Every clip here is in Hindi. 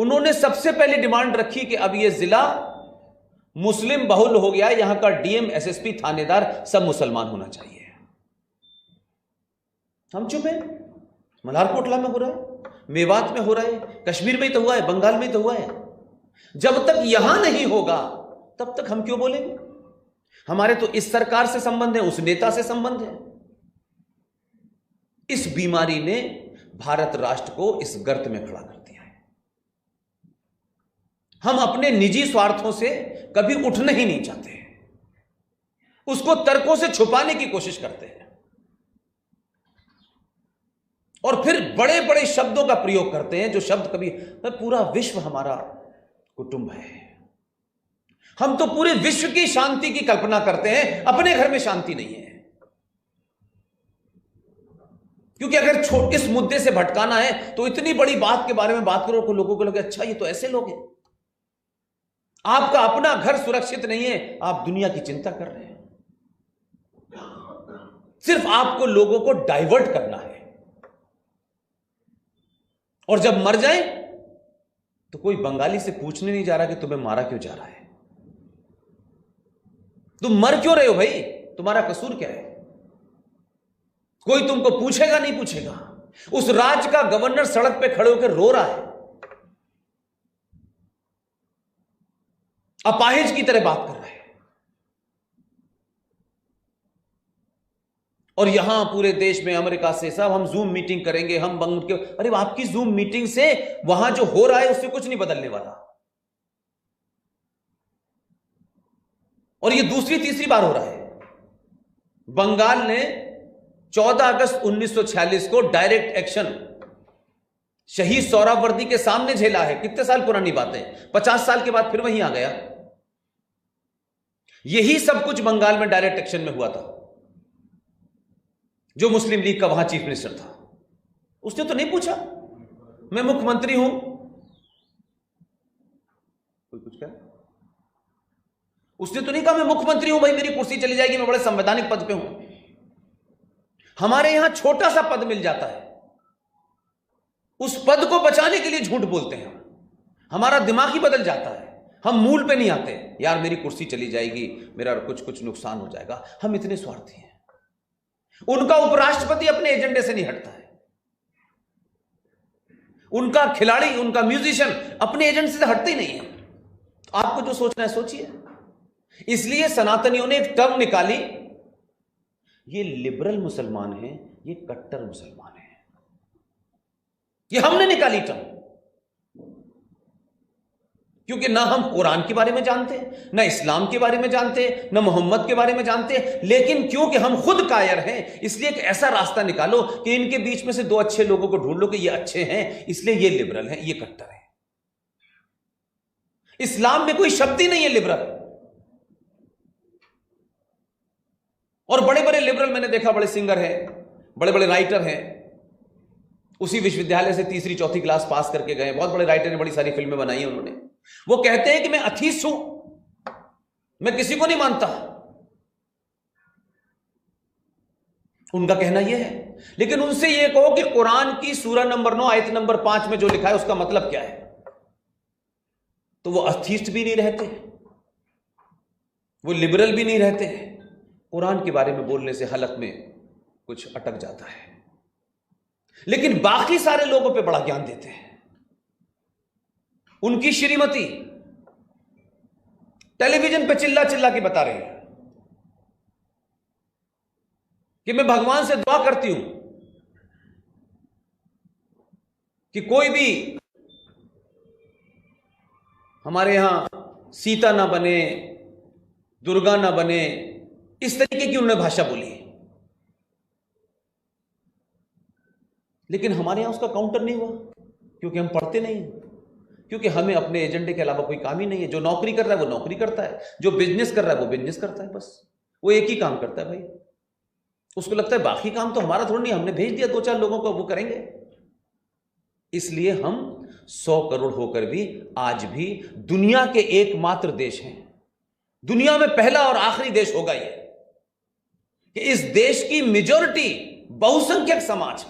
उन्होंने सबसे पहले डिमांड रखी कि अब यह जिला मुस्लिम बहुल हो गया, यहां का डीएम, एसएसपी, थानेदार सब मुसलमान होना चाहिए। हम चुप हैं। मलारकोटला में हो रहा है, मेवात में हो रहा है, कश्मीर में ही तो हुआ है, बंगाल में ही तो हुआ है। जब तक यहां नहीं होगा तब तक हम क्यों बोलेंगे? हमारे तो इस सरकार से संबंध है, उस नेता से संबंध है। इस बीमारी ने भारत राष्ट्र को इस गर्त में खड़ा कर दिया है। हम अपने निजी स्वार्थों से कभी उठना ही नहीं चाहते, उसको तर्कों से छुपाने की कोशिश करते हैं और फिर बड़े बड़े शब्दों का प्रयोग करते हैं, जो शब्द कभी, पूरा विश्व हमारा कुटुंब है। हम तो पूरे विश्व की शांति की कल्पना करते हैं, अपने घर में शांति नहीं है। क्योंकि अगर इस मुद्दे से भटकाना है तो इतनी बड़ी बात के बारे में बात करो कि लोगों को लगे अच्छा ये तो ऐसे लोग हैं। आपका अपना घर सुरक्षित नहीं है, आप दुनिया की चिंता कर रहे हैं। सिर्फ आपको लोगों को डाइवर्ट करना है, और जब मर जाए तो कोई बंगाली से पूछने नहीं जा रहा कि तुम्हें मारा क्यों जा रहा है, तुम मर क्यों रहे हो भाई, तुम्हारा कसूर क्या है। कोई तुमको पूछेगा नहीं पूछेगा। उस राज्य का गवर्नर सड़क पे खड़े होकर रो रहा है, अपाहिज की तरह बात कर रहा है, और यहां पूरे देश में अमेरिका से सब हम जूम मीटिंग करेंगे, हम बंग के, अरे आपकी जूम मीटिंग से वहां जो हो रहा है उससे कुछ नहीं बदलने वाला। और ये दूसरी तीसरी बार हो रहा है। बंगाल ने 14 अगस्त 1946 को डायरेक्ट एक्शन शहीद सोहरावर्दी के सामने झेला है। कितने साल पुरानी बात है, 50 साल के बाद फिर वहीं आ गया। यही सब कुछ बंगाल में डायरेक्ट एक्शन में हुआ था। जो मुस्लिम लीग का वहां चीफ मिनिस्टर था, उसने तो नहीं पूछा मैं मुख्यमंत्री हूं, कोई कुछ कह, उसने तो नहीं कहा मैं मुख्यमंत्री हूं भाई मेरी कुर्सी चली जाएगी, मैं बड़े संवैधानिक पद पे हूं। हमारे यहां छोटा सा पद मिल जाता है, उस पद को बचाने के लिए झूठ बोलते हैं, हमारा दिमाग ही बदल जाता है, हम मूल पे नहीं आते। यार मेरी कुर्सी चली जाएगी, मेरा कुछ नुकसान हो जाएगा। हम इतने स्वार्थी हैं। उनका उपराष्ट्रपति अपने एजेंडे से नहीं हटता है, उनका खिलाड़ी, उनका म्यूजिशियन अपने एजेंडे से हटते ही नहीं है। आपको जो सोचना है सोचिए। इसलिए सनातनियों ने एक टर्म निकाली, ये लिबरल मुसलमान हैं, ये कट्टर मुसलमान हैं। ये हमने निकाली टर्म, क्योंकि ना हम कुरान के बारे में जानते, ना इस्लाम के बारे में जानते, ना मोहम्मद के बारे में जानते, लेकिन क्योंकि हम खुद कायर हैं, इसलिए एक ऐसा रास्ता निकालो कि इनके बीच में से दो अच्छे लोगों को ढूंढ लो कि ये अच्छे हैं, इसलिए ये लिबरल हैं, ये कट्टर हैं। इस्लाम में कोई शब्द ही नहीं है लिबरल। और बड़े बड़े लिबरल मैंने देखा, बड़े सिंगर हैं, बड़े बड़े राइटर हैं, उसी विश्वविद्यालय से तीसरी चौथी क्लास पास करके गए, बहुत बड़े राइटर हैं, बड़ी सारी फिल्में बनाई हैं उन्होंने। वो कहते हैं कि मैं अथीस्ट हूं, मैं किसी को नहीं मानता, उनका कहना यह है। लेकिन उनसे यह कहो कि कुरान की सूरा नंबर 9 आयत नंबर 5 में जो लिखा है उसका मतलब क्या है, तो वो अथीस्ट भी नहीं रहते, वो लिबरल भी नहीं रहते। कुरान के बारे में बोलने से हलक में कुछ अटक जाता है, लेकिन बाकी सारे लोगों पे बड़ा ज्ञान देते हैं। उनकी श्रीमती टेलीविजन पे चिल्ला चिल्ला के बता रही है कि मैं भगवान से दुआ करती हूं कि कोई भी हमारे यहां सीता ना बने, दुर्गा ना बने, इस तरीके की उन्होंने भाषा बोली। लेकिन हमारे यहां उसका काउंटर नहीं हुआ, क्योंकि हम पढ़ते नहीं, क्योंकि हमें अपने एजेंडे के अलावा कोई काम ही नहीं है। जो नौकरी कर रहा है वो नौकरी करता है, जो बिजनेस कर रहा है वो बिजनेस करता है, बस वो एक ही काम करता है भाई। उसको लगता है बाकी काम तो हमारा थोड़ा नहीं, हमने भेज दिया 2-4 लोगों को, वो करेंगे। इसलिए हम 100 करोड़ होकर भी आज भी दुनिया के एकमात्र देश हैं, दुनिया में पहला और आखिरी देश होगा ये, कि इस देश की मेजॉरिटी बहुसंख्यक समाज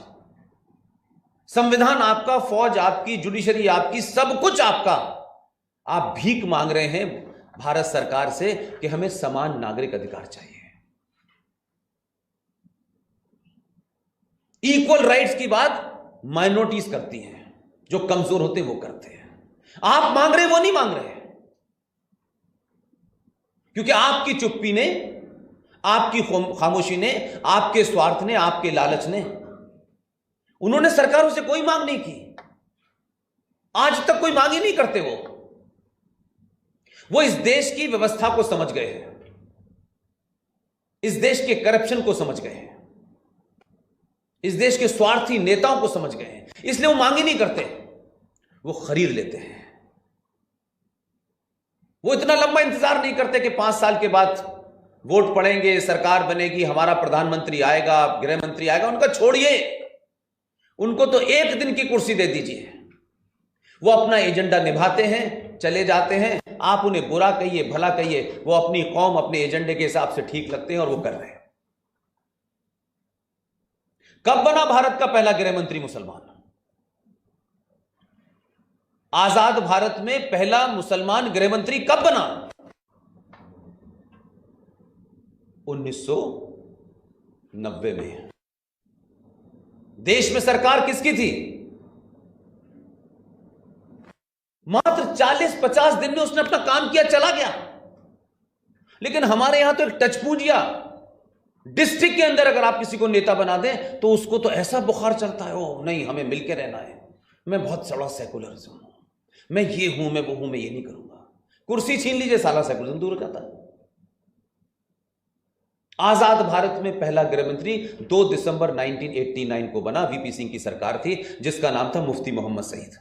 संविधान आपका, फौज आपकी, जुडिशरी आपकी, सब कुछ आपका। आप भीख मांग रहे हैं भारत सरकार से कि हमें समान नागरिक अधिकार चाहिए, इक्वल राइट्स की बात माइनॉरिटीज करती हैं, जो कमजोर होते हैं वो करते हैं। आप मांग रहे, वो नहीं मांग रहे, क्योंकि आपकी चुप्पी ने, आपकी खामोशी ने, आपके स्वार्थ ने, आपके लालच ने, उन्होंने सरकारों से कोई मांग नहीं की। आज तक कोई मांग ही नहीं करते। वो इस देश की व्यवस्था को समझ गए हैं, इस देश के करप्शन को समझ गए हैं, इस देश के स्वार्थी नेताओं को समझ गए हैं, इसलिए वो मांग ही नहीं करते, वो खरीद लेते हैं। वो इतना लंबा इंतजार नहीं करते कि 5 साल के बाद वोट पड़ेंगे, सरकार बनेगी, हमारा प्रधानमंत्री आएगा, गृह मंत्री आएगा। उनका छोड़िए, उनको तो एक दिन की कुर्सी दे दीजिए, वो अपना एजेंडा निभाते हैं, चले जाते हैं। आप उन्हें बुरा कहिए, भला कहिए, वो अपनी कौम, अपने एजेंडे के हिसाब से ठीक लगते हैं और वो कर रहे हैं। कब बना भारत का पहला गृह मंत्री मुसलमान? आजाद भारत में पहला मुसलमान गृह मंत्री कब बना? 1990 में। देश में सरकार किसकी थी? मात्र 40-50 दिन में उसने अपना काम किया, चला गया। लेकिन हमारे यहां तो एक टचपूंजिया, डिस्ट्रिक्ट के अंदर अगर आप किसी को नेता बना दें तो उसको तो ऐसा बुखार चलता है, ओ नहीं, हमें मिलकर रहना है, मैं बहुत बड़ा सेकुलरिज्म हूं, मैं ये हूं, मैं वो हूं, मैं ये नहीं करूंगा। कुर्सी छीन लीजिए, साला सेकुलरिज्म दूर हो जाता है। आजाद भारत में पहला गृह मंत्री 2 दिसंबर 1989 को बना। वीपी सिंह की सरकार थी, जिसका नाम था मुफ्ती मोहम्मद सईद।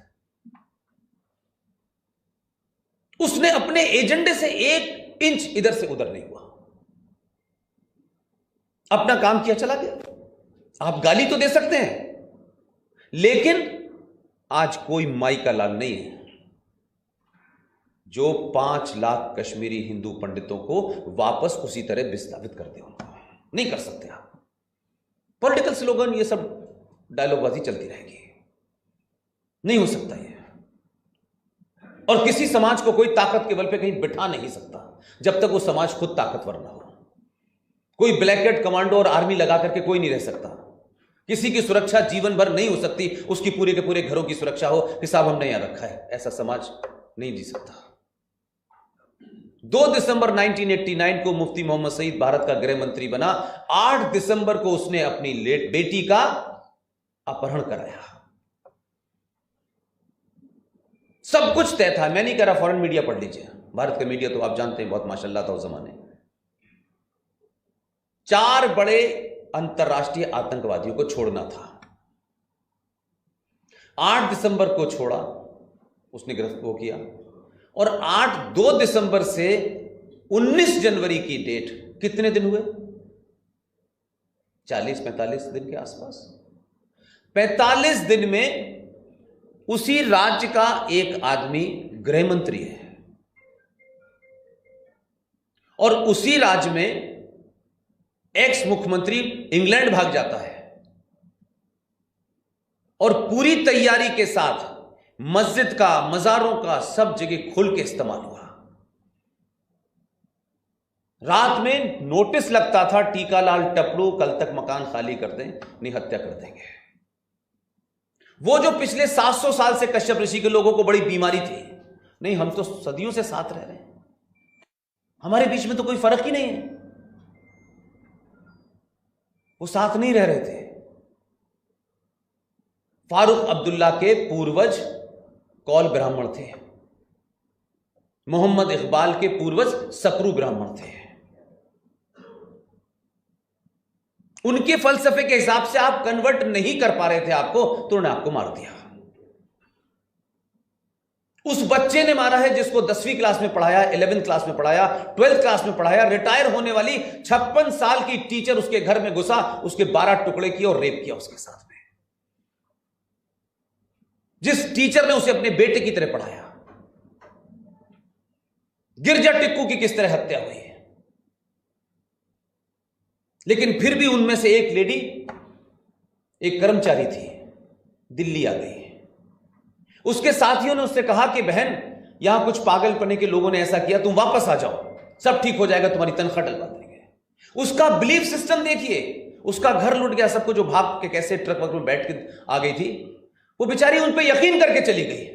उसने अपने एजेंडे से 1 इंच इधर से उधर नहीं हुआ, अपना काम किया, चला गया। आप गाली तो दे सकते हैं, लेकिन आज कोई माई का लाल नहीं है जो 5 लाख कश्मीरी हिंदू पंडितों को वापस उसी तरह विस्थापित कर दे। उनको नहीं कर सकते आप। पॉलिटिकल स्लोगन, ये सब डायलॉगबाजी चलती रहेगी, नहीं हो सकता ये। और किसी समाज को कोई ताकत के बल पे कहीं बिठा नहीं सकता जब तक वो समाज खुद ताकतवर ना हो। कोई ब्लैकेट कमांडो और आर्मी लगा करके कोई नहीं रह सकता। किसी की सुरक्षा जीवन भर नहीं हो सकती, उसकी पूरे के पूरे घरों की सुरक्षा हो कि साहब हमने यहां रखा है, ऐसा समाज नहीं जी सकता। 2 दिसंबर 1989 को मुफ्ती मोहम्मद सईद भारत का गृह मंत्री बना। 8 दिसंबर को उसने अपनी बेटी का अपहरण कराया। सब कुछ तय था। मैं नहीं कह रहा, फॉरेन मीडिया पढ़ लीजिए, भारत का मीडिया तो आप जानते हैं बहुत माशाल्लाह था उस जमाने। 4 बड़े अंतरराष्ट्रीय आतंकवादियों को छोड़ना था। 8 दिसंबर को छोड़ा, उसने गिरफ्तार किया, और 2 दिसंबर से 19 जनवरी की डेट, कितने दिन हुए? 40-45 दिन के आसपास। 45 दिन में उसी राज्य का एक आदमी गृह मंत्री है, और उसी राज्य में एक्स मुख्यमंत्री इंग्लैंड भाग जाता है, और पूरी तैयारी के साथ मस्जिद का, मजारों का, सब जगह खुल के इस्तेमाल हुआ। रात में नोटिस लगता था, टीकालाल टपड़ू कल तक मकान खाली कर दें, नहीं हत्या कर देंगे। वो जो पिछले 700 साल से कश्यप ऋषि के लोगों को बड़ी बीमारी थी, नहीं हम तो सदियों से साथ रह रहे हैं, हमारे बीच में तो कोई फर्क ही नहीं है, वो साथ नहीं रह रहे थे। फारूक अब्दुल्ला के पूर्वज कौल ब्राह्मण थे, मोहम्मद इकबाल के पूर्वज सकरू ब्राह्मण थे। उनके फलसफे के हिसाब से आप कन्वर्ट नहीं कर पा रहे थे आपको, तो उन्होंने आपको मार दिया। उस बच्चे ने मारा है जिसको 10वीं क्लास में पढ़ाया, 11th क्लास में पढ़ाया, 12th क्लास में पढ़ाया। रिटायर होने वाली 56 साल की टीचर उसके घर में घुसा, उसके 12 टुकड़े किए और रेप किया उसके साथ में। जिस टीचर ने उसे अपने बेटे की तरह पढ़ाया। गिरजा टिक्कू की किस तरह हत्या हुई है। लेकिन फिर भी उनमें से एक लेडी, एक कर्मचारी थी, दिल्ली आ गई। उसके साथियों ने उससे कहा कि बहन, यहां कुछ पागलपने के लोगों ने ऐसा किया, तुम वापस आ जाओ, सब ठीक हो जाएगा, तुम्हारी तनख्वाह डलवा देंगे। उसका बिलीफ सिस्टम देखिए, उसका घर लूट गया, सबको जो भाग के कैसे ट्रक वक में बैठ के आ गई थी, वो बेचारी उन पे यकीन करके चली गई।